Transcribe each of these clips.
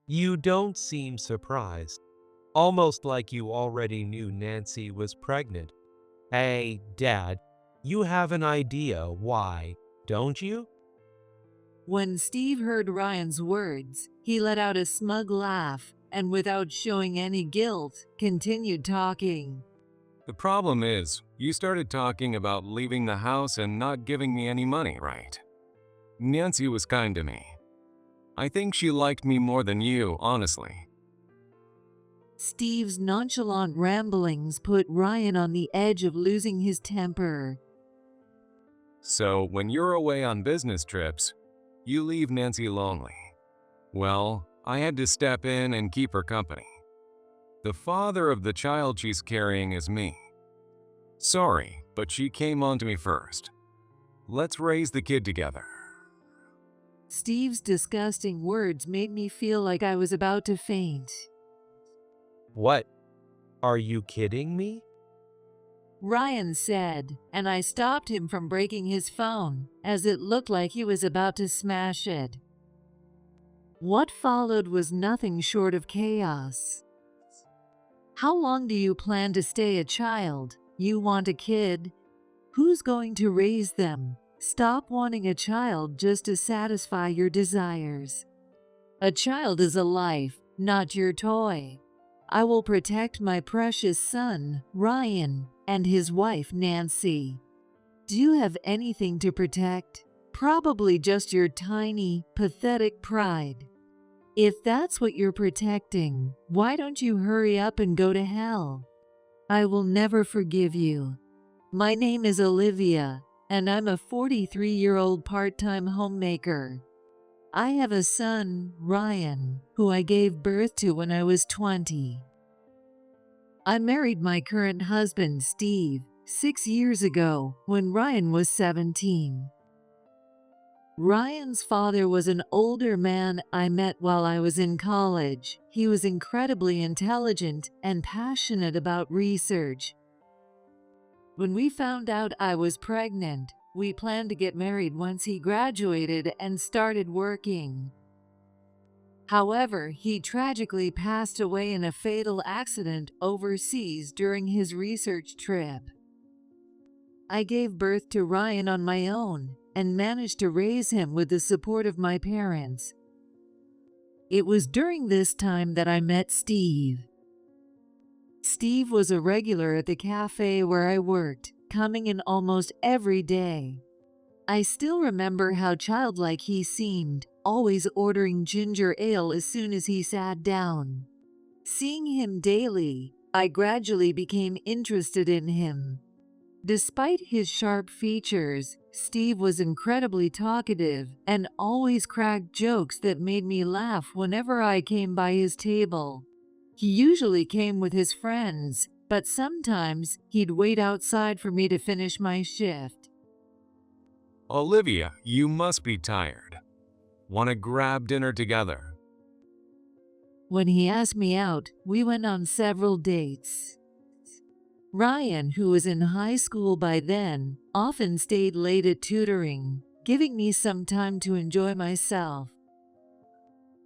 You don't seem surprised, almost like you already knew Nancy was pregnant. Hey, Dad, you have an idea why, don't you? When Steve heard Ryan's words, he let out a smug laugh and, without showing any guilt, continued talking. The problem is, you started talking about leaving the house and not giving me any money, right? Nancy was kind to me. I think she liked me more than you, honestly. Steve's nonchalant ramblings put Ryan on the edge of losing his temper. So, when you're away on business trips, you leave Nancy lonely. Well, I had to step in and keep her company. The father of the child she's carrying is me. Sorry, but she came on to me first. Let's raise the kid together. Steve's disgusting words made me feel like I was about to faint. What? Are you kidding me? Ryan said, and I stopped him from breaking his phone, as it looked like he was about to smash it. What followed was nothing short of chaos. How long do you plan to stay a child? You want a kid? Who's going to raise them? Stop wanting a child just to satisfy your desires. A child is a life, not your toy. I will protect my precious son, Ryan, and his wife, Nancy. Do you have anything to protect? Probably just your tiny, pathetic pride. If that's what you're protecting, why don't you hurry up and go to hell? I will never forgive you. My name is Olivia, and I'm a 43-year-old part-time homemaker. I have a son, Ryan, who I gave birth to when I was 20. I married my current husband, Steve, 6 years ago when Ryan was 17. Ryan's father was an older man I met while I was in college. He was incredibly intelligent and passionate about research. When we found out I was pregnant, we planned to get married once he graduated and started working. However, he tragically passed away in a fatal accident overseas during his research trip. I gave birth to Ryan on my own and managed to raise him with the support of my parents. It was during this time that I met Steve. Steve was a regular at the cafe where I worked, coming in almost every day. I still remember how childlike he seemed, always ordering ginger ale as soon as he sat down. Seeing him daily, I gradually became interested in him. Despite his sharp features, Steve was incredibly talkative and always cracked jokes that made me laugh whenever I came by his table. He usually came with his friends, but sometimes he'd wait outside for me to finish my shift. Olivia, you must be tired. Want to grab dinner together? When he asked me out, we went on several dates. Ryan, who was in high school by then, often stayed late at tutoring, giving me some time to enjoy myself.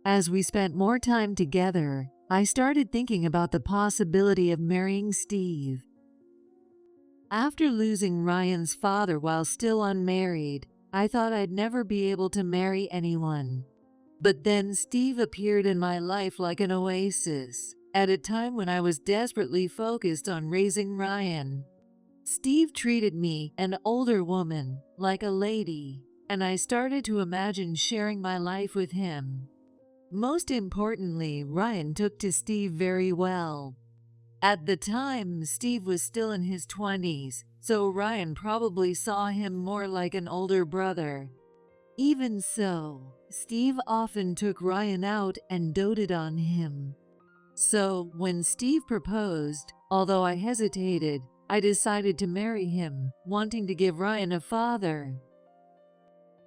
As we spent more time together, I started thinking about the possibility of marrying Steve. After losing Ryan's father while still unmarried, I thought I'd never be able to marry anyone. But then Steve appeared in my life like an oasis, at a time when I was desperately focused on raising Ryan. Steve treated me, an older woman, like a lady, and I started to imagine sharing my life with him. Most importantly, Ryan took to Steve very well. At the time, Steve was still in his 20s, so Ryan probably saw him more like an older brother. Even so, Steve often took Ryan out and doted on him. So, when Steve proposed, although I hesitated, I decided to marry him, wanting to give Ryan a father.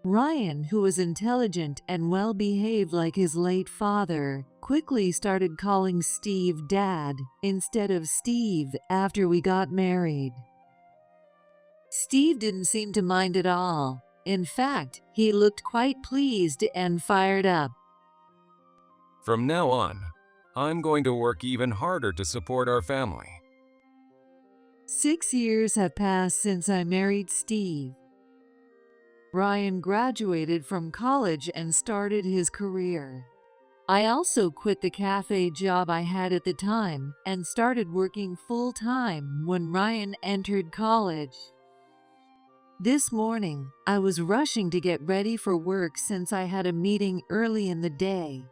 Ryan, who was intelligent and well-behaved like his late father, quickly started calling Steve Dad instead of Steve after we got married. Steve didn't seem to mind at all. In fact, he looked quite pleased and fired up. From now on, I'm going to work even harder to support our family. 6 years have passed since I married Steve. Ryan graduated from college and started his career. I also quit the cafe job I had at the time and started working full-time when Ryan entered college. This morning, I was rushing to get ready for work since I had a meeting early in the day.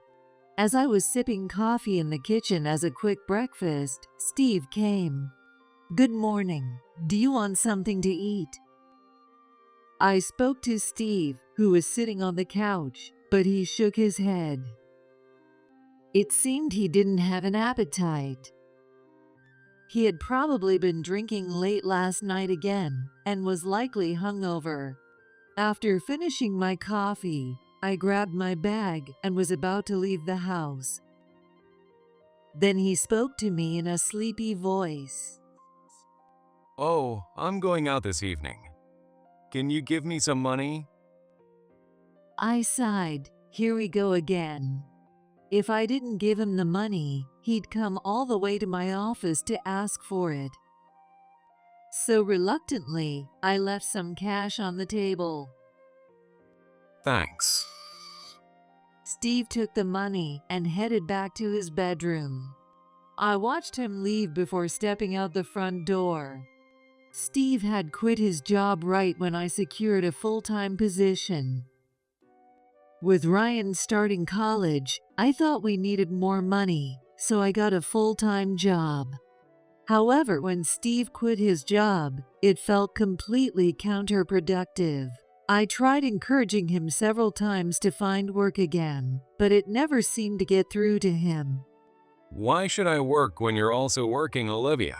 As I was sipping coffee in the kitchen as a quick breakfast, Steve came. "Good morning. Do you want something to eat?" I spoke to Steve, who was sitting on the couch, but he shook his head. It seemed he didn't have an appetite. He had probably been drinking late last night again and was likely hungover. After finishing my coffee, I grabbed my bag and was about to leave the house. Then he spoke to me in a sleepy voice. "Oh, I'm going out this evening. Can you give me some money?" I sighed. Here we go again. If I didn't give him the money, he'd come all the way to my office to ask for it. So reluctantly, I left some cash on the table. "Thanks." Steve took the money and headed back to his bedroom. I watched him leave before stepping out the front door. Steve had quit his job right when I secured a full-time position. With Ryan starting college, I thought we needed more money, so I got a full-time job. However, when Steve quit his job, it felt completely counterproductive. I tried encouraging him several times to find work again, but it never seemed to get through to him. "Why should I work when you're also working, Olivia?"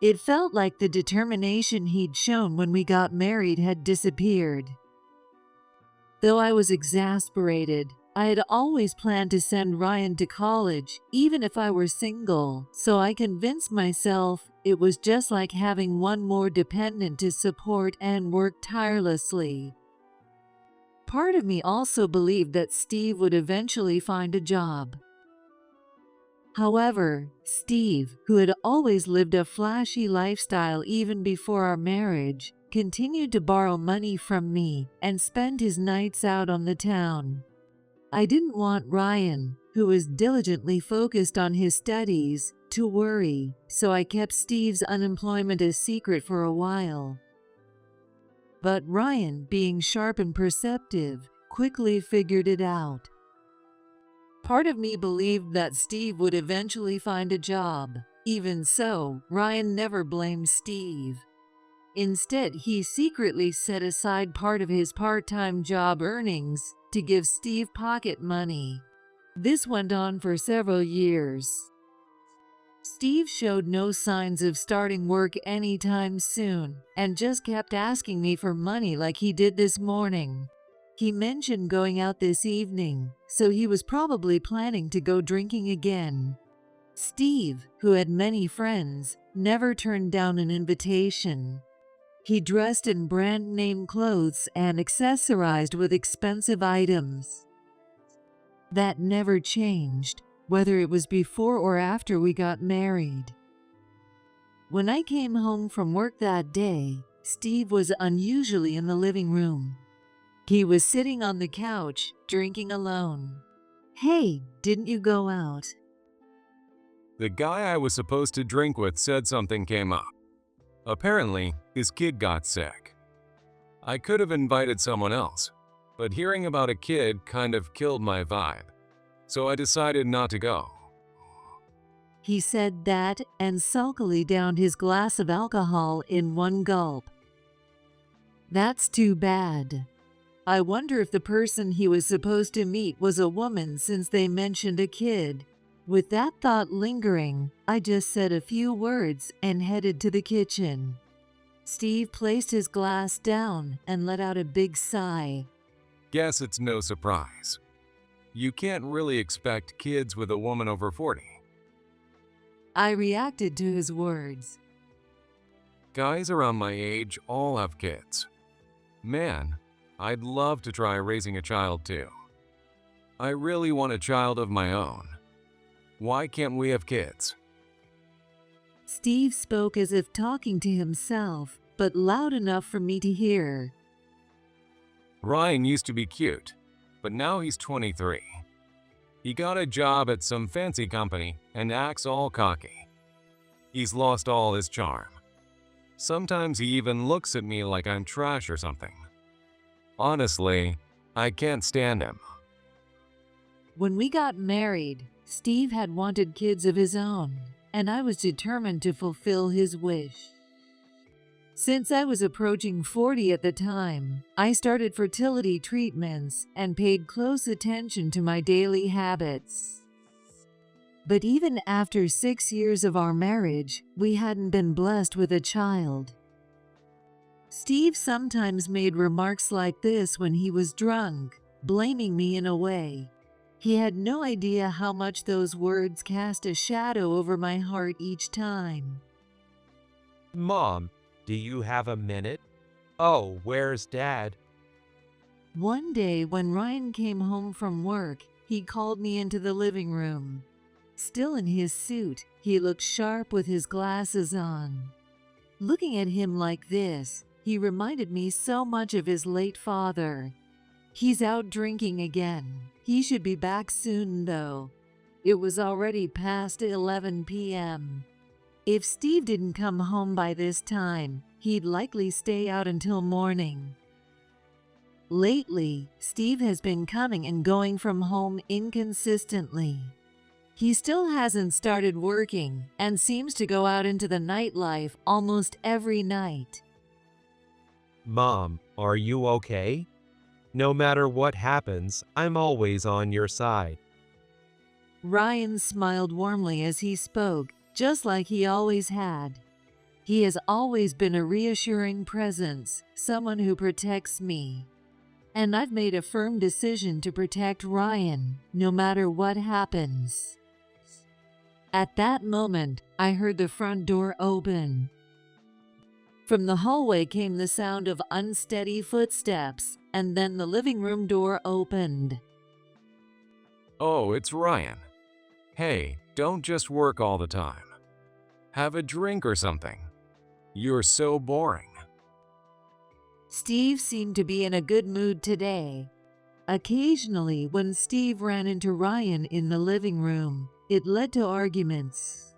It felt like the determination he'd shown when we got married had disappeared. Though I was exasperated, I had always planned to send Ryan to college, even if I were single, so I convinced myself it was just like having one more dependent to support and work tirelessly. Part of me also believed that Steve would eventually find a job. However, Steve, who had always lived a flashy lifestyle even before our marriage, continued to borrow money from me and spend his nights out on the town. I didn't want Ryan, who was diligently focused on his studies, to worry, so I kept Steve's unemployment a secret for a while. But Ryan, being sharp and perceptive, quickly figured it out. Part of me believed that Steve would eventually find a job. Even so, Ryan never blamed Steve. Instead, he secretly set aside part of his part-time job earnings to give Steve pocket money. This went on for several years. Steve showed no signs of starting work anytime soon and just kept asking me for money like he did this morning. He mentioned going out this evening, so he was probably planning to go drinking again. Steve, who had many friends, never turned down an invitation. He dressed in brand-name clothes and accessorized with expensive items. That never changed, whether it was before or after we got married. When I came home from work that day, Steve was unusually in the living room. He was sitting on the couch, drinking alone. "Hey, didn't you go out?" The guy I was supposed to drink with said something came up. Apparently, his kid got sick. I could have invited someone else, but hearing about a kid kind of killed my vibe, so I decided not to go. He said that and sulkily downed his glass of alcohol in one gulp. That's too bad. I wonder if the person he was supposed to meet was a woman since they mentioned a kid. With that thought lingering, I just said a few words and headed to the kitchen. Steve placed his glass down and let out a big sigh. Guess it's no surprise. You can't really expect kids with a woman over 40. I reacted to his words. Guys around my age all have kids. Man, I'd love to try raising a child too. I really want a child of my own. Why can't we have kids? Steve spoke as if talking to himself, but loud enough for me to hear. Ryan used to be cute, but now he's 23. He got a job at some fancy company and acts all cocky. He's lost all his charm. Sometimes he even looks at me like I'm trash or something. Honestly, I can't stand him. When we got married, Steve had wanted kids of his own, and I was determined to fulfill his wish. Since I was approaching 40 at the time, I started fertility treatments and paid close attention to my daily habits. But even after 6 years of our marriage, we hadn't been blessed with a child. Steve sometimes made remarks like this when he was drunk, blaming me in a way. He had no idea how much those words cast a shadow over my heart each time. Mom, do you have a minute? Oh, where's Dad? One day when Ryan came home from work, he called me into the living room. Still in his suit, he looked sharp with his glasses on. Looking at him like this, he reminded me so much of his late father. He's out drinking again. He should be back soon, though. It was already past 11 p.m. If Steve didn't come home by this time, he'd likely stay out until morning. Lately, Steve has been coming and going from home inconsistently. He still hasn't started working and seems to go out into the nightlife almost every night. Mom, are you okay? No matter what happens, I'm always on your side. Ryan smiled warmly as he spoke, just like he always had. He has always been a reassuring presence, someone who protects me. And I've made a firm decision to protect Ryan, no matter what happens. At that moment, I heard the front door open. From the hallway came the sound of unsteady footsteps, and then the living room door opened. Oh, it's Ryan. Hey, don't just work all the time. Have a drink or something. You're so boring. Steve seemed to be in a good mood today. Occasionally, when Steve ran into Ryan in the living room, it led to arguments.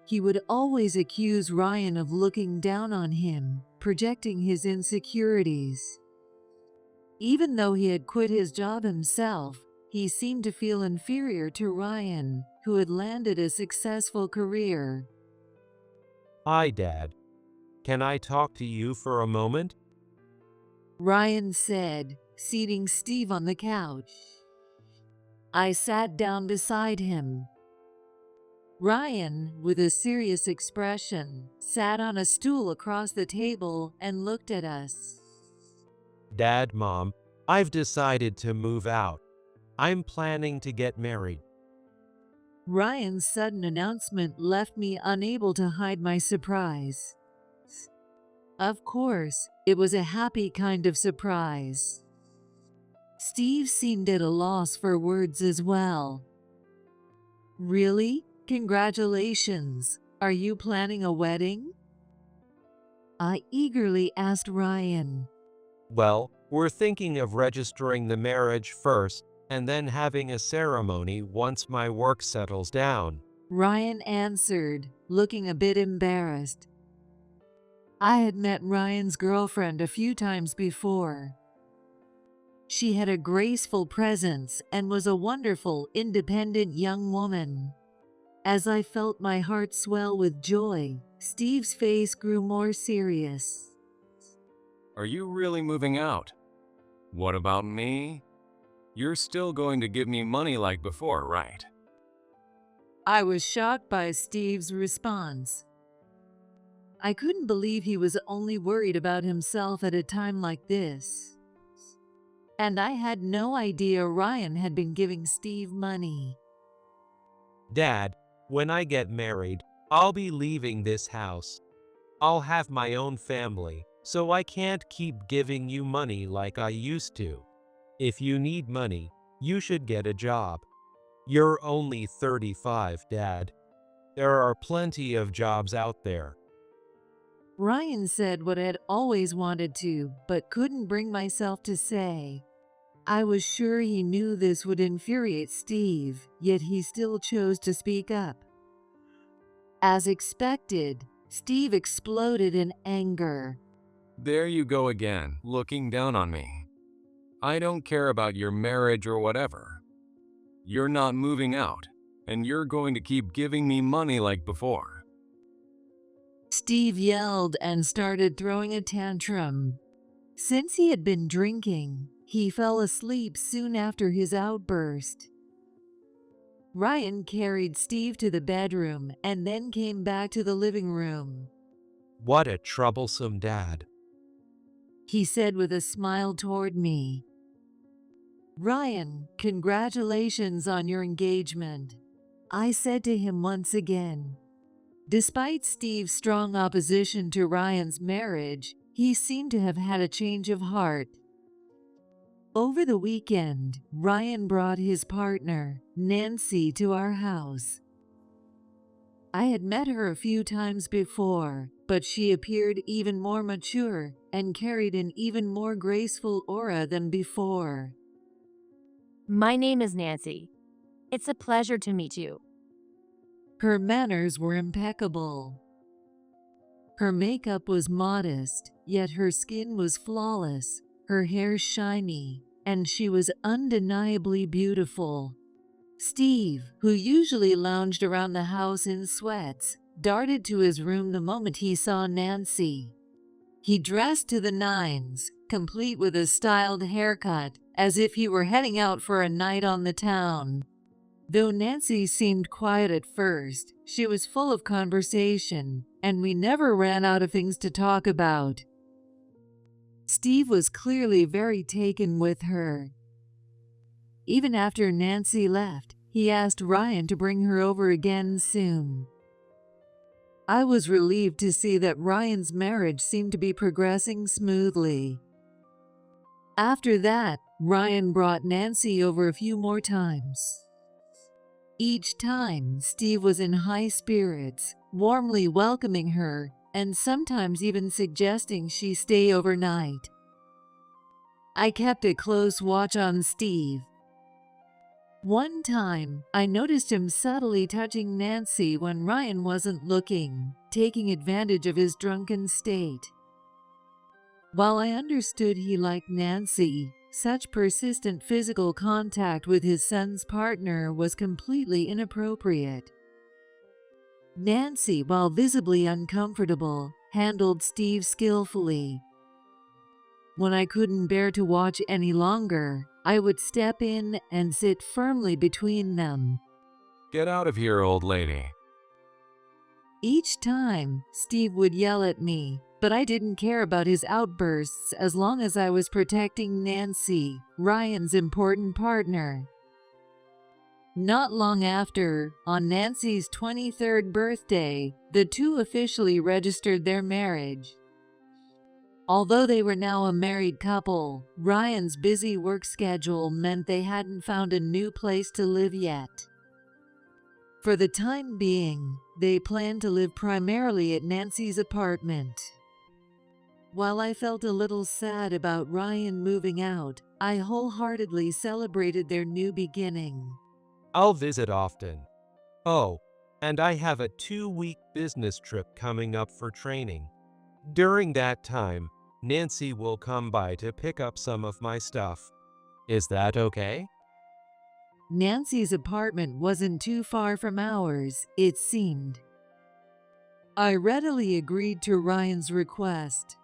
He would always accuse Ryan of looking down on him, projecting his insecurities. Even though he had quit his job himself, he seemed to feel inferior to Ryan, who had landed a successful career. Hi, Dad. Can I talk to you for a moment? Ryan said, seating Steve on the couch. I sat down beside him. Ryan, with a serious expression, sat on a stool across the table and looked at us. Dad, Mom, I've decided to move out. I'm planning to get married. Ryan's sudden announcement left me unable to hide my surprise. Of course, it was a happy kind of surprise. Steve seemed at a loss for words as well. Really? Congratulations. Are you planning a wedding? I eagerly asked Ryan. Well, we're thinking of registering the marriage first and then having a ceremony once my work settles down. Ryan answered, looking a bit embarrassed. I had met Ryan's girlfriend a few times before. She had a graceful presence and was a wonderful, independent young woman. As I felt my heart swell with joy, Steve's face grew more serious. Are you really moving out? What about me? You're still going to give me money like before, right? I was shocked by Steve's response. I couldn't believe he was only worried about himself at a time like this. And I had no idea Ryan had been giving Steve money. Dad, when I get married, I'll be leaving this house. I'll have my own family, so I can't keep giving you money like I used to. If you need money, You should get a job. You're only 35, Dad. There are plenty of jobs out there. Ryan said what I'd always wanted to, but couldn't bring myself to say. I was sure he knew this would infuriate Steve, yet he still chose to speak up. As expected, Steve exploded in anger. There you go again, looking down on me. I don't care about your marriage or whatever. You're not moving out, and you're going to keep giving me money like before. Steve yelled and started throwing a tantrum. Since he had been drinking, he fell asleep soon after his outburst. Ryan carried Steve to the bedroom and then came back to the living room. What a troublesome dad. He said with a smile toward me. Ryan, congratulations on your engagement, I said to him once again. Despite Steve's strong opposition to Ryan's marriage, he seemed to have had a change of heart. Over the weekend, Ryan brought his partner, Nancy, to our house. I had met her a few times before, but she appeared even more mature and carried an even more graceful aura than before. My name is Nancy. It's a pleasure to meet you. Her manners were impeccable. Her makeup was modest, yet her skin was flawless, her hair shiny, and she was undeniably beautiful. Steve, who usually lounged around the house in sweats, darted to his room the moment he saw Nancy. He dressed to the nines, complete with a styled haircut, as if he were heading out for a night on the town. Though Nancy seemed quiet at first, she was full of conversation, and we never ran out of things to talk about. Steve was clearly very taken with her. Even after Nancy left, he asked Ryan to bring her over again soon. I was relieved to see that Ryan's marriage seemed to be progressing smoothly. After that, Ryan brought Nancy over a few more times. Each time, Steve was in high spirits, warmly welcoming her, and sometimes even suggesting she stay overnight. I kept a close watch on Steve. One time, I noticed him subtly touching Nancy when Ryan wasn't looking, taking advantage of his drunken state. While I understood he liked Nancy, such persistent physical contact with his son's partner was completely inappropriate. Nancy, while visibly uncomfortable, handled Steve skillfully. When I couldn't bear to watch any longer, I would step in and sit firmly between them. Get out of here, old lady. Each time, Steve would yell at me, but I didn't care about his outbursts as long as I was protecting Nancy, Ryan's important partner. Not long after, on Nancy's 23rd birthday, the two officially registered their marriage. Although they were now a married couple, Ryan's busy work schedule meant they hadn't found a new place to live yet. For the time being, they planned to live primarily at Nancy's apartment. While I felt a little sad about Ryan moving out, I wholeheartedly celebrated their new beginning. I'll visit often. Oh, and I have a 2-week business trip coming up for training. During that time, Nancy will come by to pick up some of my stuff. Is that okay? Nancy's apartment wasn't too far from ours, it seemed. I readily agreed to Ryan's request.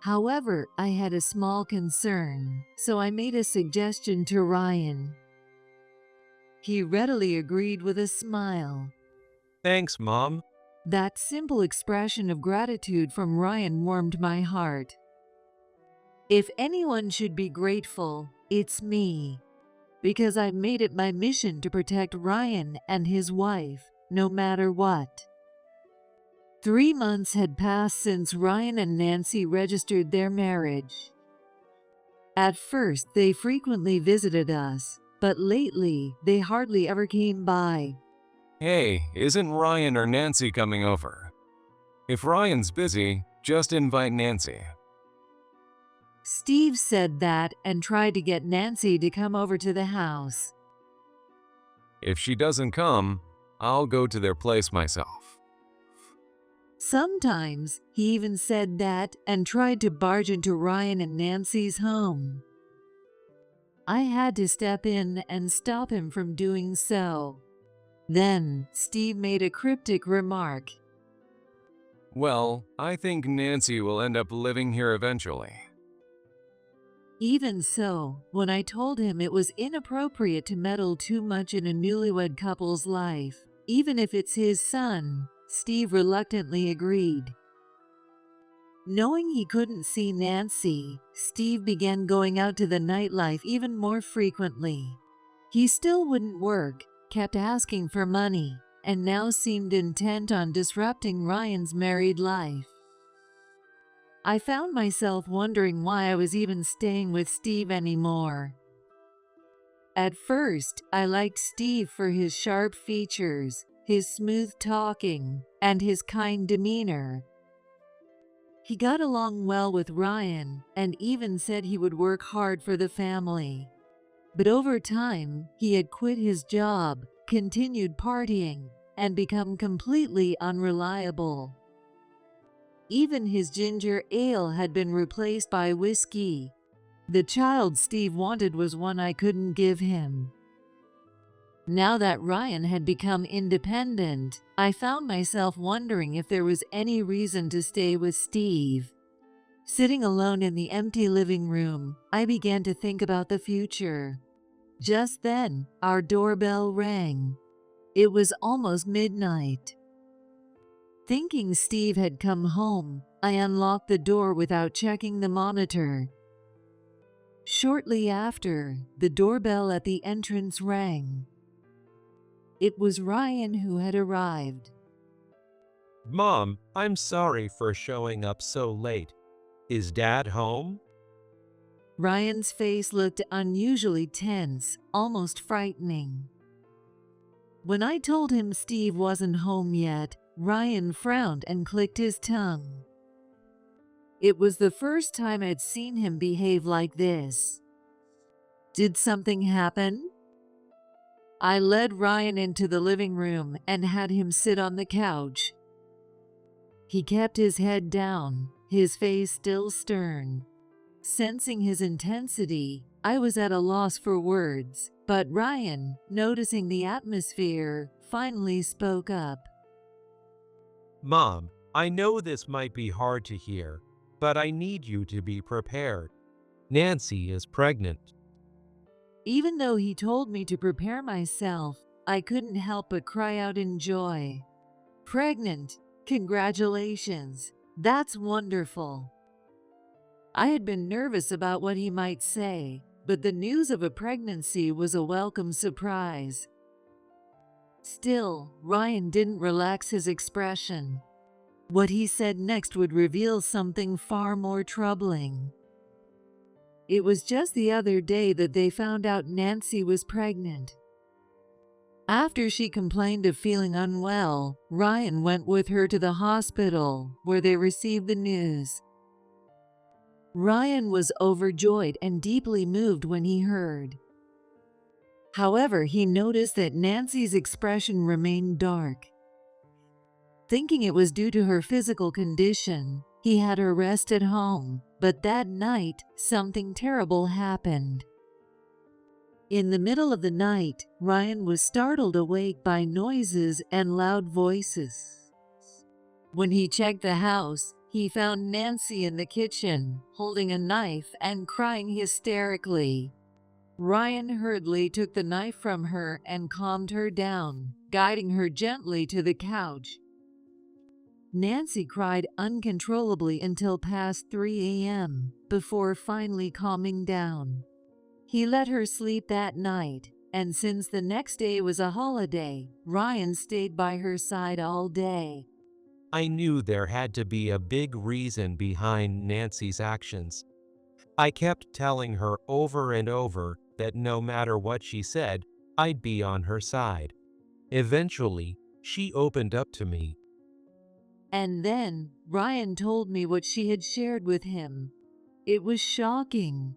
However, I had a small concern, so I made a suggestion to Ryan. He readily agreed with a smile. Thanks, Mom. That simple expression of gratitude from Ryan warmed my heart. If anyone should be grateful, it's me, because I've made it my mission to protect Ryan and his wife, no matter what. 3 months had passed since Ryan and Nancy registered their marriage. At first, they frequently visited us, but lately, they hardly ever came by. Hey, isn't Ryan or Nancy coming over? If Ryan's busy, just invite Nancy. Steve said that and tried to get Nancy to come over to the house. If she doesn't come, I'll go to their place myself. Sometimes, he even said that and tried to barge into Ryan and Nancy's home. I had to step in and stop him from doing so. Then, Steve made a cryptic remark. Well, I think Nancy will end up living here eventually. Even so, when I told him it was inappropriate to meddle too much in a newlywed couple's life, even if it's his son, Steve reluctantly agreed. Knowing he couldn't see Nancy, Steve began going out to the nightlife even more frequently. He still wouldn't work, kept asking for money, and now seemed intent on disrupting Ryan's married life. I found myself wondering why I was even staying with Steve anymore. At first, I liked Steve for his sharp features, his smooth talking, and his kind demeanor. He got along well with Ryan and even said he would work hard for the family. But over time, he had quit his job, continued partying, and become completely unreliable. Even his ginger ale had been replaced by whiskey. The child Steve wanted was one I couldn't give him. Now that Ryan had become independent, I found myself wondering if there was any reason to stay with Steve. Sitting alone in the empty living room, I began to think about the future. Just then, our doorbell rang. It was almost midnight. Thinking Steve had come home, I unlocked the door without checking the monitor. Shortly after, the doorbell at the entrance rang. It was Ryan who had arrived. Mom, I'm sorry for showing up so late. Is Dad home? Ryan's face looked unusually tense, almost frightening. When I told him Steve wasn't home yet, Ryan frowned and clicked his tongue. It was the first time I'd seen him behave like this. Did something happen? I led Ryan into the living room and had him sit on the couch. He kept his head down, his face still stern. Sensing his intensity, I was at a loss for words, but Ryan, noticing the atmosphere, finally spoke up. Mom, I know this might be hard to hear, but I need you to be prepared. Nancy is pregnant. Even though he told me to prepare myself, I couldn't help but cry out in joy. Pregnant! Congratulations! That's wonderful! I had been nervous about what he might say, but the news of a pregnancy was a welcome surprise. Still, Ryan didn't relax his expression. What he said next would reveal something far more troubling. It was just the other day that they found out Nancy was pregnant. After she complained of feeling unwell, Ryan went with her to the hospital, where they received the news. Ryan was overjoyed and deeply moved when he heard. However, he noticed that Nancy's expression remained dark. Thinking it was due to her physical condition, he had her rest at home, but that night, something terrible happened. In the middle of the night, Ryan was startled awake by noises and loud voices. When he checked the house, he found Nancy in the kitchen, holding a knife and crying hysterically. Ryan hurriedly took the knife from her and calmed her down, guiding her gently to the couch. Nancy cried uncontrollably until past 3 a.m., before finally calming down. He let her sleep that night, and since the next day was a holiday, Ryan stayed by her side all day. I knew there had to be a big reason behind Nancy's actions. I kept telling her over and over that no matter what she said, I'd be on her side. Eventually, she opened up to me. And then Ryan told me what she had shared with him. It was shocking.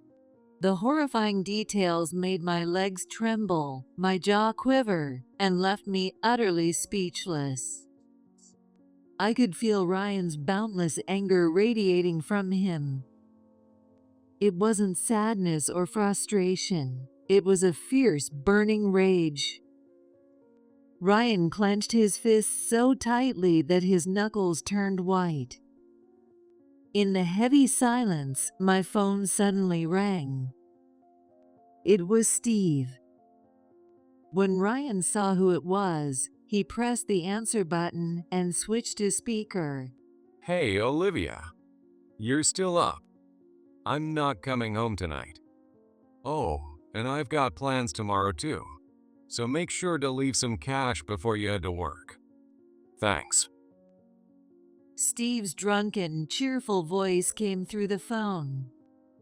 The horrifying details made my legs tremble, my jaw quiver, and left me utterly speechless. I could feel Ryan's boundless anger radiating from him. It wasn't sadness or frustration. It was a fierce, burning rage. Ryan clenched his fists so tightly that his knuckles turned white. In the heavy silence, my phone suddenly rang. It was Steve. When Ryan saw who it was, he pressed the answer button and switched to speaker. Hey, Olivia. You're still up. I'm not coming home tonight. Oh, and I've got plans tomorrow too. So make sure to leave some cash before you head to work. Thanks. Steve's drunken, cheerful voice came through the phone.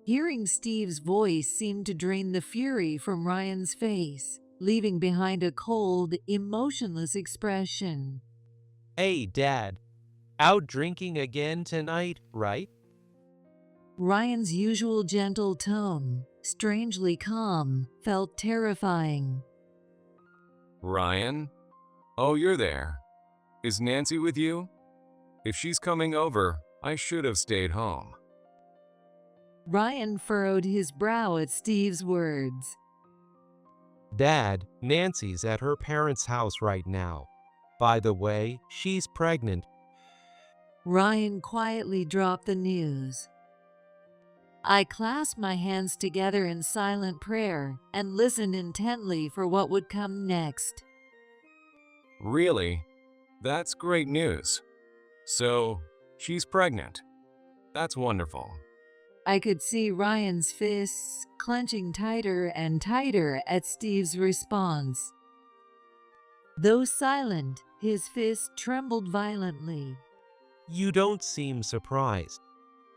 Hearing Steve's voice seemed to drain the fury from Ryan's face, leaving behind a cold, emotionless expression. Hey, Dad. Out drinking again tonight, right? Ryan's usual gentle tone, strangely calm, felt terrifying. Ryan? Oh, you're there. Is Nancy with you? If she's coming over, I should have stayed home. Ryan furrowed his brow at Steve's words. Dad, Nancy's at her parents' house right now. By the way, she's pregnant. Ryan quietly dropped the news. I clasped my hands together in silent prayer and listened intently for what would come next. Really? That's great news. So, she's pregnant. That's wonderful. I could see Ryan's fists clenching tighter and tighter at Steve's response. Though silent, his fist trembled violently. You don't seem surprised.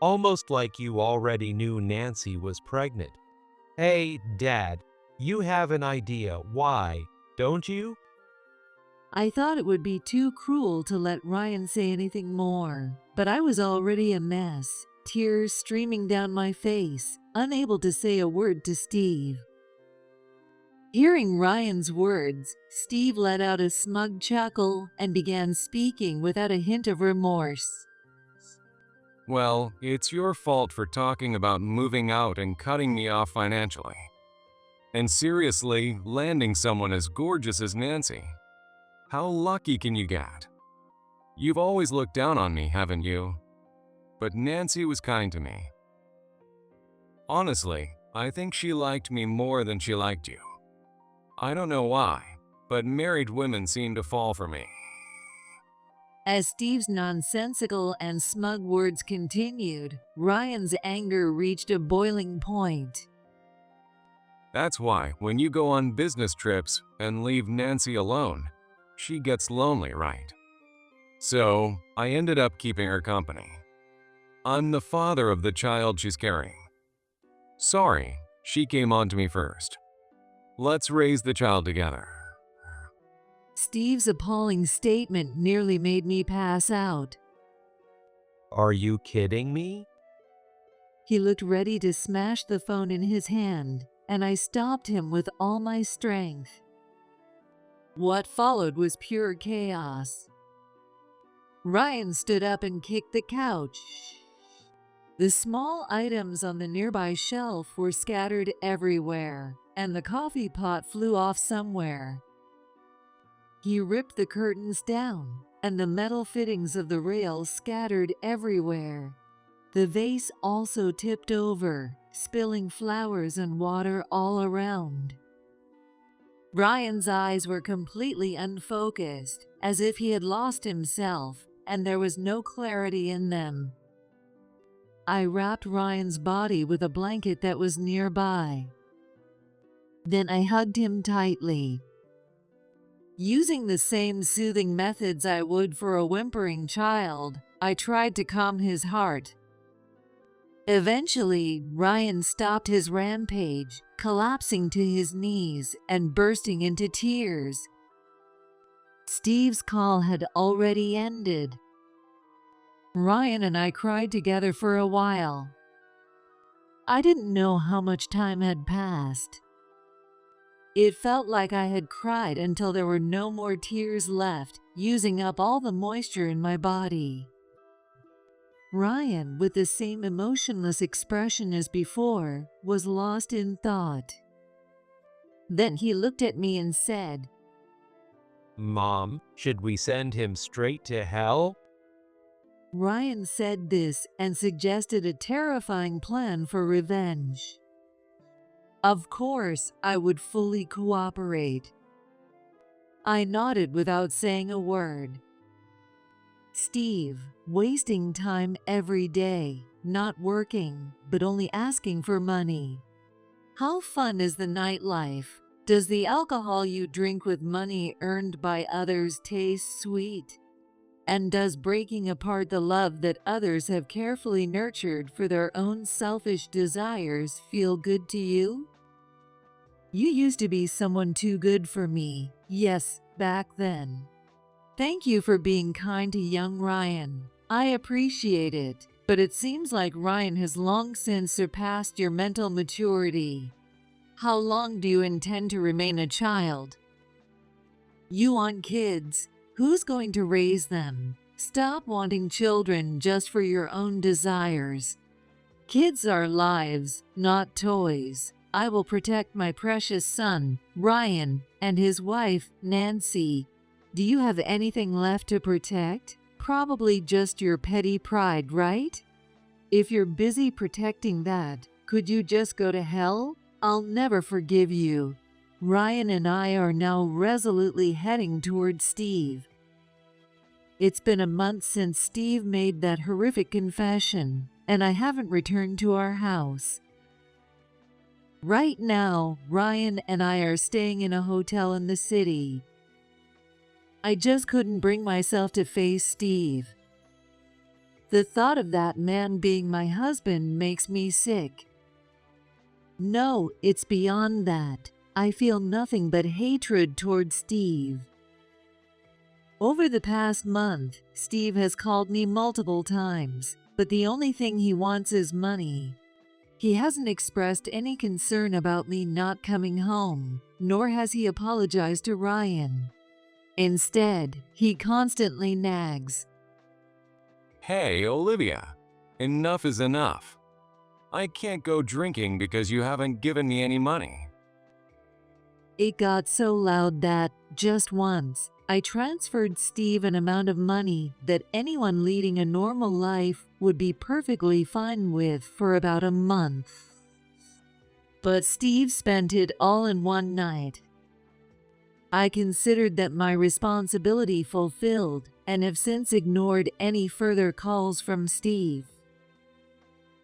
Almost like you already knew Nancy was pregnant. Hey, Dad, you have an idea why, don't you? I thought it would be too cruel to let Ryan say anything more, but I was already a mess, tears streaming down my face, unable to say a word to Steve. Hearing Ryan's words, Steve let out a smug chuckle and began speaking without a hint of remorse. Well, it's your fault for talking about moving out and cutting me off financially. And seriously, landing someone as gorgeous as Nancy. How lucky can you get? You've always looked down on me, haven't you? But Nancy was kind to me. Honestly, I think she liked me more than she liked you. I don't know why, but married women seem to fall for me. As Steve's nonsensical and smug words continued, Ryan's anger reached a boiling point. That's why, when you go on business trips and leave Nancy alone, she gets lonely, right? So, I ended up keeping her company. I'm the father of the child she's carrying. Sorry, she came on to me first. Let's raise the child together. Steve's appalling statement nearly made me pass out. Are you kidding me? He looked ready to smash the phone in his hand, and I stopped him with all my strength. What followed was pure chaos. Ryan stood up and kicked the couch. The small items on the nearby shelf were scattered everywhere, and the coffee pot flew off somewhere. He ripped the curtains down, and the metal fittings of the rail scattered everywhere. The vase also tipped over, spilling flowers and water all around. Ryan's eyes were completely unfocused, as if he had lost himself, and there was no clarity in them. I wrapped Ryan's body with a blanket that was nearby. Then I hugged him tightly. Using the same soothing methods I would for a whimpering child, I tried to calm his heart. Eventually, Ryan stopped his rampage, collapsing to his knees and bursting into tears. Steve's call had already ended. Ryan and I cried together for a while. I didn't know how much time had passed. It felt like I had cried until there were no more tears left, using up all the moisture in my body. Ryan, with the same emotionless expression as before, was lost in thought. Then he looked at me and said, Mom, should we send him straight to hell? Ryan said this and suggested a terrifying plan for revenge. Of course, I would fully cooperate. I nodded without saying a word. Steve, wasting time every day, not working, but only asking for money. How fun is the nightlife? Does the alcohol you drink with money earned by others taste sweet? And does breaking apart the love that others have carefully nurtured for their own selfish desires feel good to you? You used to be someone too good for me, yes, back then. Thank you for being kind to young Ryan. I appreciate it, but it seems like Ryan has long since surpassed your mental maturity. How long do you intend to remain a child? You want kids. Who's going to raise them? Stop wanting children just for your own desires. Kids are lives, not toys. I will protect my precious son, Ryan, and his wife, Nancy. Do you have anything left to protect? Probably just your petty pride, right? If you're busy protecting that, could you just go to hell? I'll never forgive you. Ryan and I are now resolutely heading towards Steve. It's been a month since Steve made that horrific confession, and I haven't returned to our house. Right now, Ryan and I are staying in a hotel in the city. I just couldn't bring myself to face Steve. The thought of that man being my husband makes me sick. No, it's beyond that. I feel nothing but hatred towards Steve. Over the past month, Steve has called me multiple times, but the only thing he wants is money. He hasn't expressed any concern about me not coming home, nor has he apologized to Ryan. Instead, he constantly nags. Hey, Olivia, enough is enough. I can't go drinking because you haven't given me any money. It got so loud that, just once, I transferred Steve an amount of money that anyone leading a normal life would be perfectly fine with for about a month. But Steve spent it all in one night. I considered that my responsibility fulfilled and have since ignored any further calls from Steve.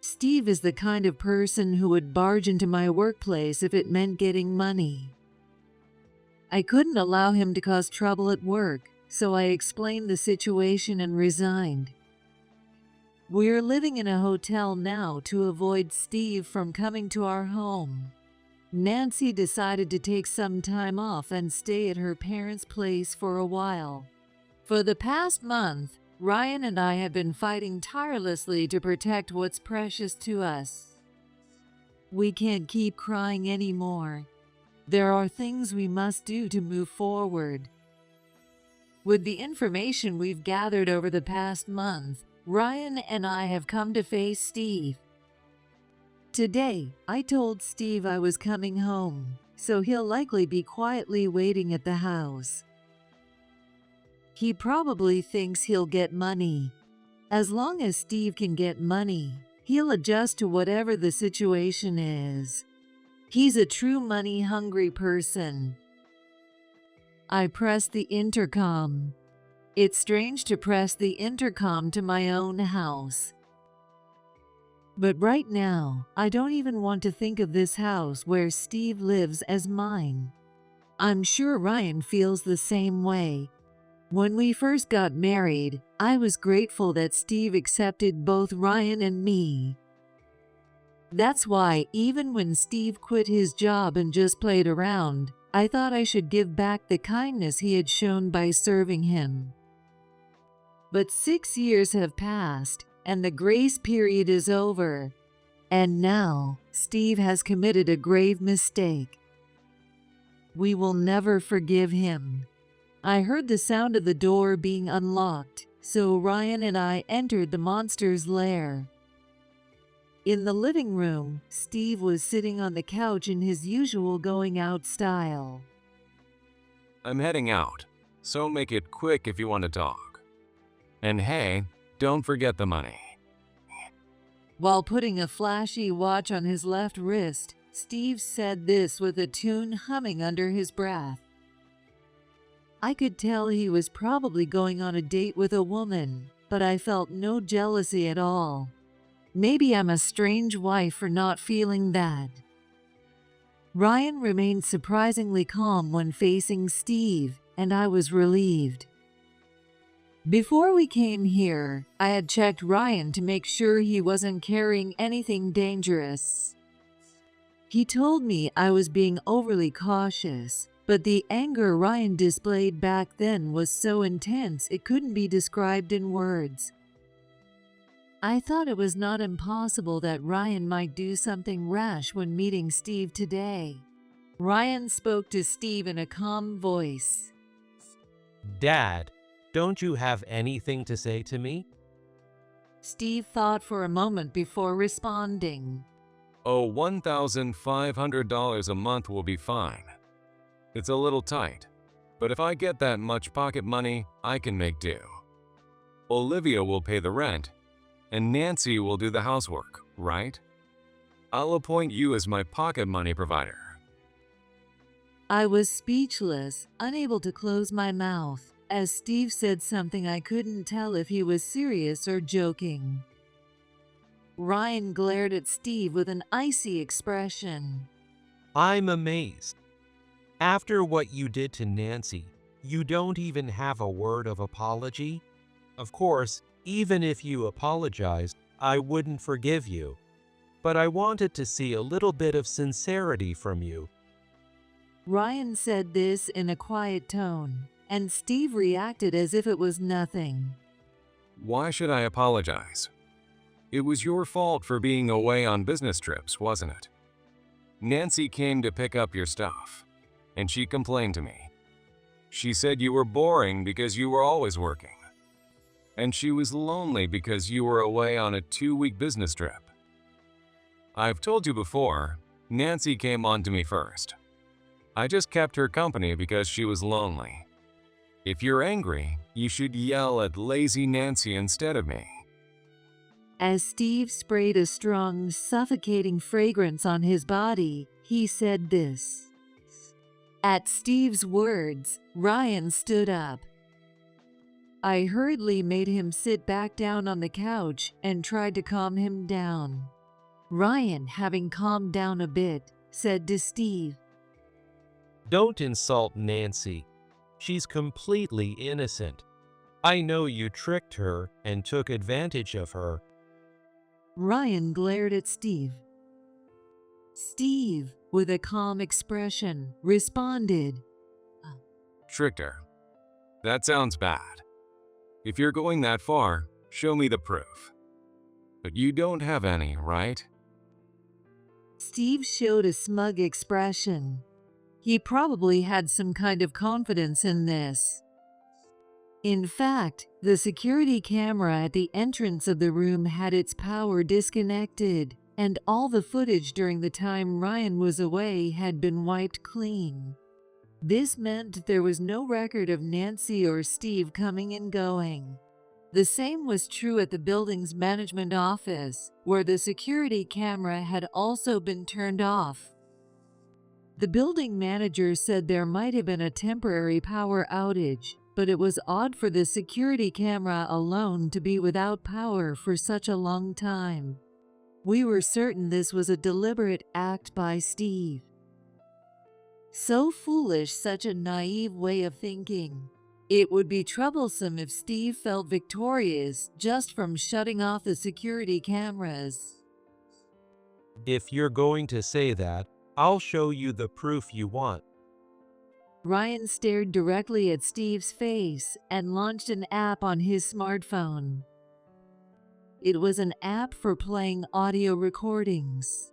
Steve is the kind of person who would barge into my workplace if it meant getting money. I couldn't allow him to cause trouble at work, so I explained the situation and resigned. We're living in a hotel now to avoid Steve from coming to our home. Nancy decided to take some time off and stay at her parents' place for a while. For the past month, Ryan and I have been fighting tirelessly to protect what's precious to us. We can't keep crying anymore. There are things we must do to move forward. With the information we've gathered over the past month, Ryan and I have come to face Steve. Today, I told Steve I was coming home, so he'll likely be quietly waiting at the house. He probably thinks he'll get money. As long as Steve can get money, he'll adjust to whatever the situation is. He's a true money-hungry person. I pressed the intercom. It's strange to press the intercom to my own house. But right now, I don't even want to think of this house where Steve lives as mine. I'm sure Ryan feels the same way. When we first got married, I was grateful that Steve accepted both Ryan and me. That's why, even when Steve quit his job and just played around, I thought I should give back the kindness he had shown by serving him. But 6 years have passed, and the grace period is over. And now, Steve has committed a grave mistake. We will never forgive him. I heard the sound of the door being unlocked, so Ryan and I entered the monster's lair. In the living room, Steve was sitting on the couch in his usual going out style. I'm heading out, so make it quick if you want to talk. And hey, don't forget the money. While putting a flashy watch on his left wrist, Steve said this with a tune humming under his breath. I could tell he was probably going on a date with a woman, but I felt no jealousy at all. Maybe I'm a strange wife for not feeling that. Ryan remained surprisingly calm when facing Steve, and I was relieved. Before we came here, I had checked Ryan to make sure he wasn't carrying anything dangerous. He told me I was being overly cautious, but the anger Ryan displayed back then was so intense it couldn't be described in words. I thought it was not impossible that Ryan might do something rash when meeting Steve today. Ryan spoke to Steve in a calm voice. Dad, don't you have anything to say to me? Steve thought for a moment before responding. Oh, $1,500 a month will be fine. It's a little tight, but if I get that much pocket money, I can make do. Olivia will pay the rent, and Nancy will do the housework, right? I'll appoint you as my pocket money provider. I was speechless, unable to close my mouth, as Steve said something I couldn't tell if he was serious or joking. Ryan glared at Steve with an icy expression. I'm amazed. After what you did to Nancy, you don't even have a word of apology? Of course, even if you apologized, I wouldn't forgive you. But I wanted to see a little bit of sincerity from you. Ryan said this in a quiet tone, and Steve reacted as if it was nothing. Why should I apologize? It was your fault for being away on business trips, wasn't it? Nancy came to pick up your stuff, and she complained to me. She said you were boring because you were always working. And she was lonely because you were away on a 2-week business trip. I've told you before, Nancy came on to me first. I just kept her company because she was lonely. If you're angry, you should yell at lazy Nancy instead of me. As Steve sprayed a strong, suffocating fragrance on his body, he said this. At Steve's words, Ryan stood up. I hurriedly made him sit back down on the couch and tried to calm him down. Ryan, having calmed down a bit, said to Steve, Don't insult Nancy. She's completely innocent. I know you tricked her and took advantage of her. Ryan glared at Steve. Steve, with a calm expression, responded, Tricked her. That sounds bad. If you're going that far, show me the proof. But you don't have any, right? Steve showed a smug expression. He probably had some kind of confidence in this. In fact, the security camera at the entrance of the room had its power disconnected, and all the footage during the time Ryan was away had been wiped clean. This meant there was no record of Nancy or Steve coming and going. The same was true at the building's management office, where the security camera had also been turned off. The building manager said there might have been a temporary power outage, but it was odd for the security camera alone to be without power for such a long time. We were certain this was a deliberate act by Steve. So foolish, such a naive way of thinking. It would be troublesome if Steve felt victorious just from shutting off the security cameras. If you're going to say that, I'll show you the proof you want. Ryan stared directly at Steve's face and launched an app on his smartphone. It was an app for playing audio recordings.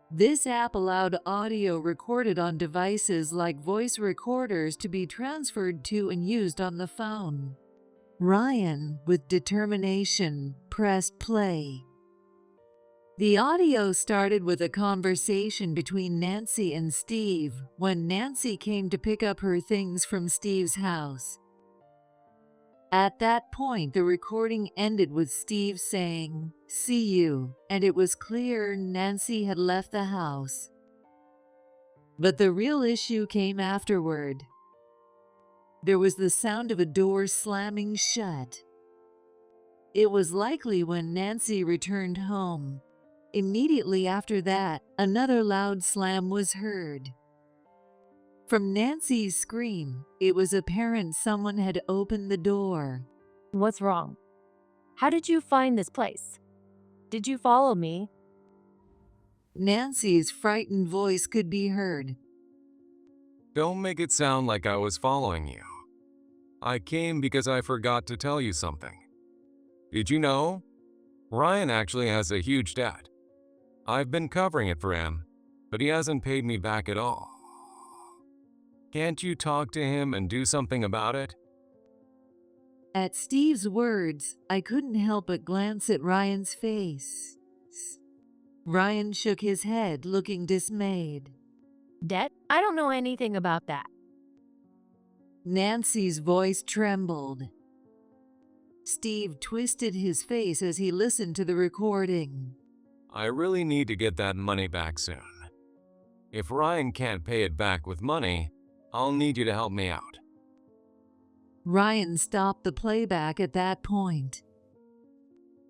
This app allowed audio recorded on devices like voice recorders to be transferred to and used on the phone. Ryan, with determination, pressed play. The audio started with a conversation between Nancy and Steve when Nancy came to pick up her things from Steve's house. At that point, the recording ended with Steve saying, "See you," and it was clear Nancy had left the house. But the real issue came afterward. There was the sound of a door slamming shut. It was likely when Nancy returned home. Immediately after that, another loud slam was heard. From Nancy's scream, it was apparent someone had opened the door. What's wrong? How did you find this place? Did you follow me? Nancy's frightened voice could be heard. Don't make it sound like I was following you. I came because I forgot to tell you something. Did you know? Ryan actually has a huge debt. I've been covering it for him, but he hasn't paid me back at all. Can't you talk to him and do something about it? At Steve's words, I couldn't help but glance at Ryan's face. Ryan shook his head, looking dismayed. Debt? I don't know anything about that. Nancy's voice trembled. Steve twisted his face as he listened to the recording. I really need to get that money back soon. If Ryan can't pay it back with money, I'll need you to help me out. Ryan stopped the playback at that point.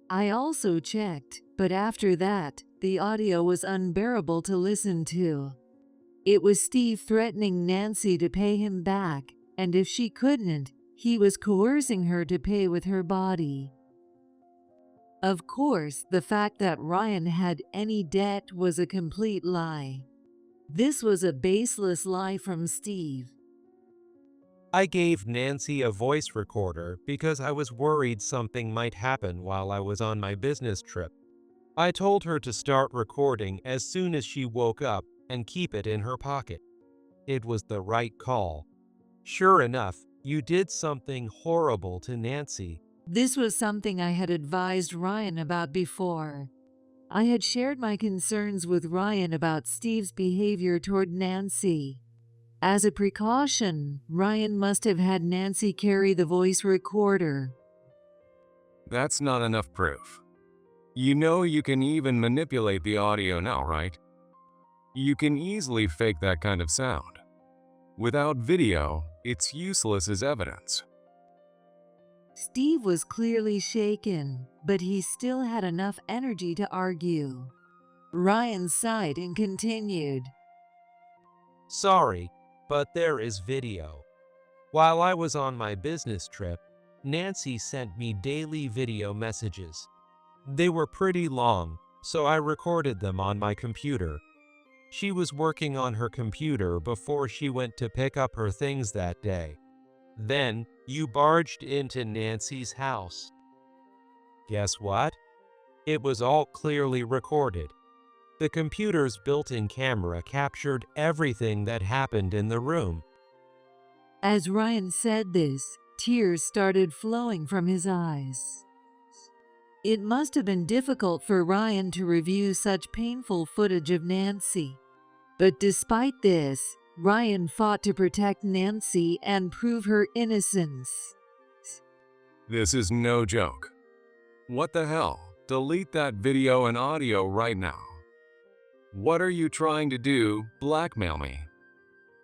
I also checked, but after that, the audio was unbearable to listen to. It was Steve threatening Nancy to pay him back, and if she couldn't, he was coercing her to pay with her body. Of course, the fact that Ryan had any debt was a complete lie. This was a baseless lie from Steve. I gave Nancy a voice recorder because I was worried something might happen while I was on my business trip. I told her to start recording as soon as she woke up and keep it in her pocket. It was the right call. Sure enough, you did something horrible to Nancy. This was something I had advised Ryan about before. I had shared my concerns with Ryan about Steve's behavior toward Nancy. As a precaution, Ryan must have had Nancy carry the voice recorder. That's not enough proof. You know you can even manipulate the audio now, right? You can easily fake that kind of sound. Without video, it's useless as evidence. Steve was clearly shaken, but he still had enough energy to argue. Ryan sighed and continued. Sorry, but there is video. While I was on my business trip, Nancy sent me daily video messages. They were pretty long, so I recorded them on my computer. She was working on her computer before she went to pick up her things that day. Then, you barged into Nancy's house. Guess what? It was all clearly recorded. The computer's built-in camera captured everything that happened in the room. As Ryan said this, tears started flowing from his eyes. It must have been difficult for Ryan to review such painful footage of Nancy. But despite this, Ryan fought to protect Nancy and prove her innocence. This is no joke. What the hell? Delete that video and audio right now. What are you trying to do? Blackmail me?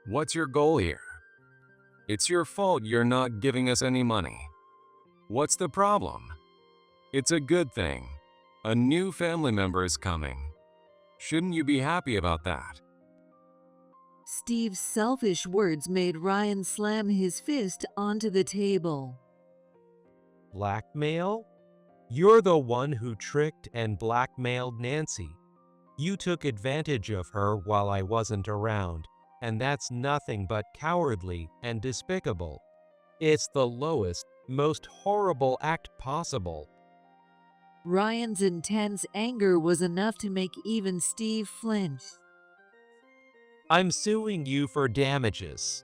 What's your goal here? It's your fault you're not giving us any money. What's the problem? It's a good thing. A new family member is coming. Shouldn't you be happy about that? Steve's selfish words made Ryan slam his fist onto the table. Blackmail? You're the one who tricked and blackmailed Nancy. You took advantage of her while I wasn't around, and that's nothing but cowardly and despicable. It's the lowest, most horrible act possible. Ryan's intense anger was enough to make even Steve flinch. I'm suing you for damages.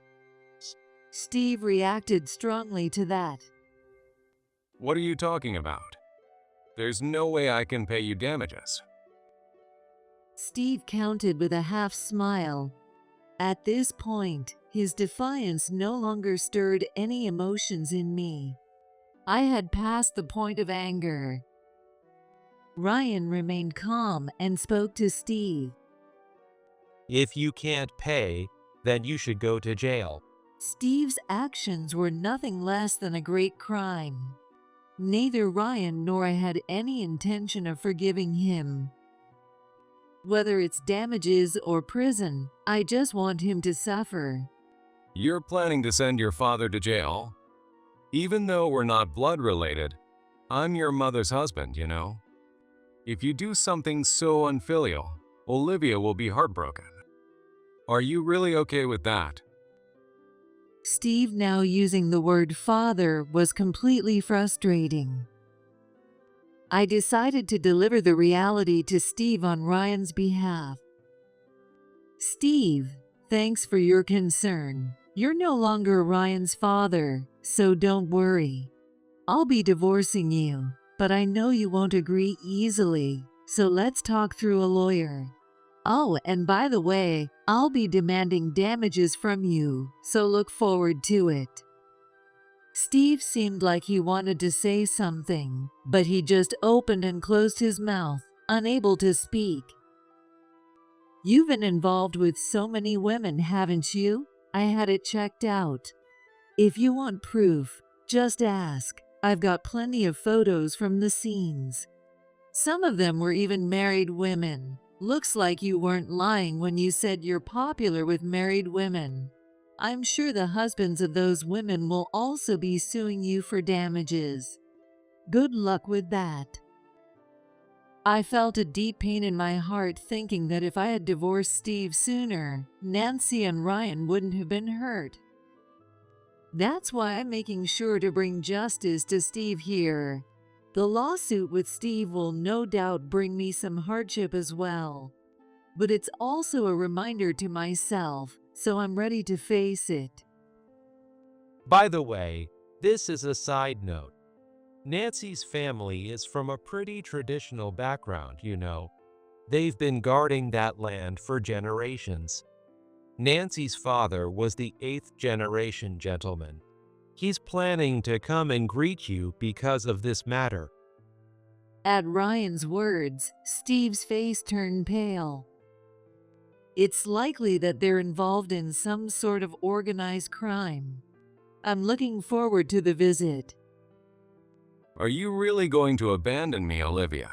Steve reacted strongly to that. What are you talking about? There's no way I can pay you damages. Steve countered with a half smile. At this point, his defiance no longer stirred any emotions in me. I had passed the point of anger. Ryan remained calm and spoke to Steve. If you can't pay, then you should go to jail. Steve's actions were nothing less than a great crime. Neither Ryan nor I had any intention of forgiving him. Whether it's damages or prison, I just want him to suffer. You're planning to send your father to jail? Even though we're not blood related, I'm your mother's husband, you know? If you do something so unfilial, Olivia will be heartbroken. Are you really okay with that? Steve, now using the word father, was completely frustrating. I decided to deliver the reality to Steve on Ryan's behalf. Steve, thanks for your concern. You're no longer Ryan's father, so don't worry. I'll be divorcing you, but I know you won't agree easily, so let's talk through a lawyer. Oh, and by the way, I'll be demanding damages from you, so look forward to it. Steve seemed like he wanted to say something, but he just opened and closed his mouth, unable to speak. You've been involved with so many women, haven't you? I had it checked out. If you want proof, just ask. I've got plenty of photos from the scenes. Some of them were even married women. Looks like you weren't lying when you said you're popular with married women. I'm sure the husbands of those women will also be suing you for damages. Good luck with that. I felt a deep pain in my heart thinking that if I had divorced Steve sooner, Nancy and Ryan wouldn't have been hurt. That's why I'm making sure to bring justice to Steve here. The lawsuit with Steve will no doubt bring me some hardship as well. But it's also a reminder to myself, so I'm ready to face it. By the way, this is a side note. Nancy's family is from a pretty traditional background, you know. They've been guarding that land for generations. Nancy's father was the 8th generation gentleman. He's planning to come and greet you because of this matter. At Ryan's words, Steve's face turned pale. It's likely that they're involved in some sort of organized crime. I'm looking forward to the visit. Are you really going to abandon me, Olivia?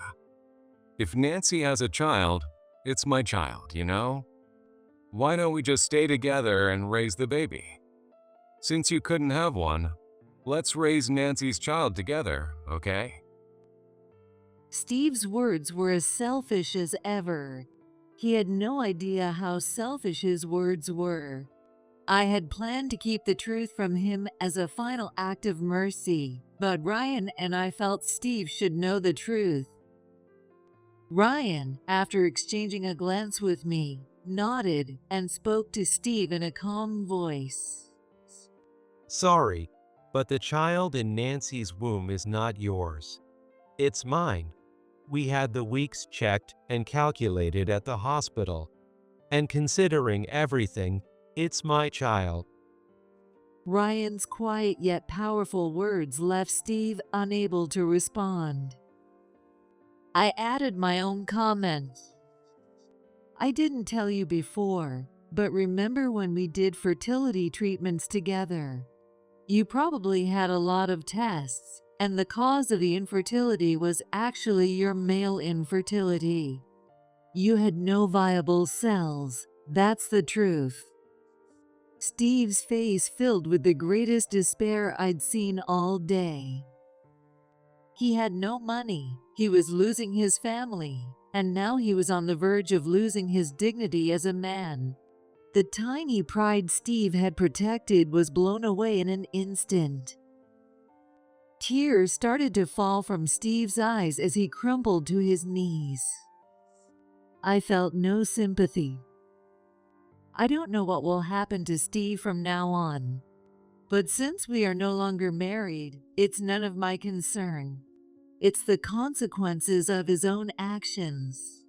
If Nancy has a child, it's my child, you know? Why don't we just stay together and raise the baby? Since you couldn't have one, let's raise Nancy's child together, okay? Steve's words were as selfish as ever. He had no idea how selfish his words were. I had planned to keep the truth from him as a final act of mercy, but Ryan and I felt Steve should know the truth. Ryan, after exchanging a glance with me, nodded and spoke to Steve in a calm voice. Sorry, but the child in Nancy's womb is not yours. It's mine. We had the weeks checked and calculated at the hospital. And considering everything, it's my child. Ryan's quiet yet powerful words left Steve unable to respond. I added my own comment. I didn't tell you before, but remember when we did fertility treatments together? You probably had a lot of tests, and the cause of the infertility was actually your male infertility. You had no viable cells. That's the truth. Steve's face filled with the greatest despair I'd seen all day. He had no money. He was losing his family. and now he was on the verge of losing his dignity as a man. The tiny pride Steve had protected was blown away in an instant. Tears started to fall from Steve's eyes as he crumpled to his knees. I felt no sympathy. I don't know what will happen to Steve from now on, but since we are no longer married, it's none of my concern. It's the consequences of his own actions.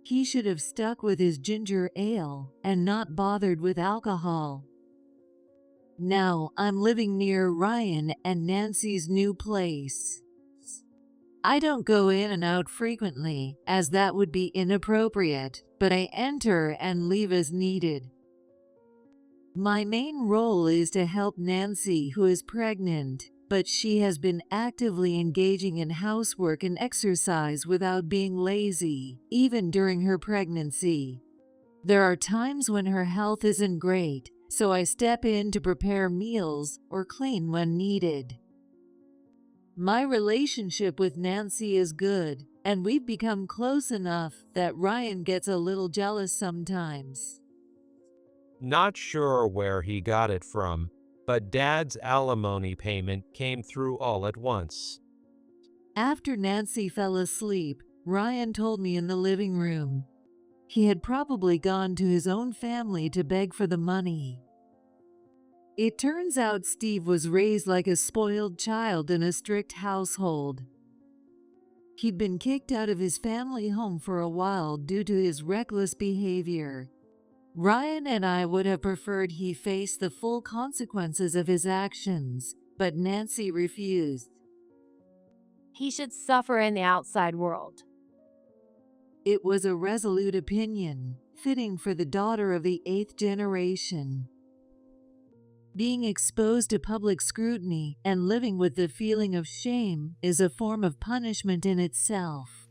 He should have stuck with his ginger ale and not bothered with alcohol. Now I'm living near Ryan and Nancy's new place. I don't go in and out frequently, as that would be inappropriate, but I enter and leave as needed. My main role is to help Nancy, who is pregnant, but she has been actively engaging in housework and exercise without being lazy, even during her pregnancy. There are times when her health isn't great, so I step in to prepare meals or clean when needed. My relationship with Nancy is good, and we've become close enough that Ryan gets a little jealous sometimes. Not sure where he got it from, but Dad's alimony payment came through all at once. After Nancy fell asleep, Ryan told me in the living room. He had probably gone to his own family to beg for the money. It turns out Steve was raised like a spoiled child in a strict household. He'd been kicked out of his family home for a while due to his reckless behavior. Ryan and I would have preferred he face the full consequences of his actions, but Nancy refused. He should suffer in the outside world. It was a resolute opinion, fitting for the daughter of the 8th generation. Being exposed to public scrutiny and living with the feeling of shame is a form of punishment in itself.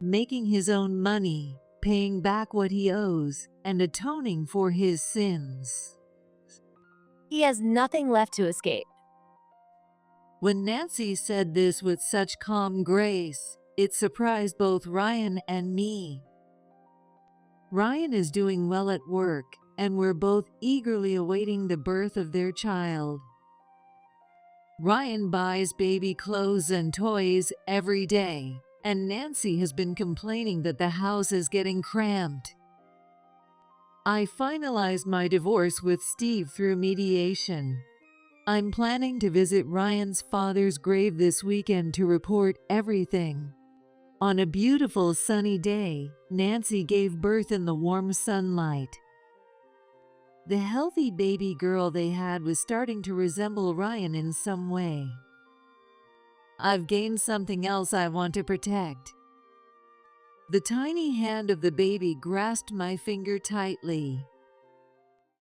Making his own money, paying back what he owes, and atoning for his sins. He has nothing left to escape. When Nancy said this with such calm grace, it surprised both Ryan and me. Ryan is doing well at work, and we're both eagerly awaiting the birth of their child. Ryan buys baby clothes and toys every day, and Nancy has been complaining that the house is getting cramped. I finalized my divorce with Steve through mediation. I'm planning to visit Ryan's father's grave this weekend to report everything. On a beautiful sunny day, Nancy gave birth in the warm sunlight. The healthy baby girl they had was starting to resemble Ryan in some way. I've gained something else I want to protect. The tiny hand of the baby grasped my finger tightly.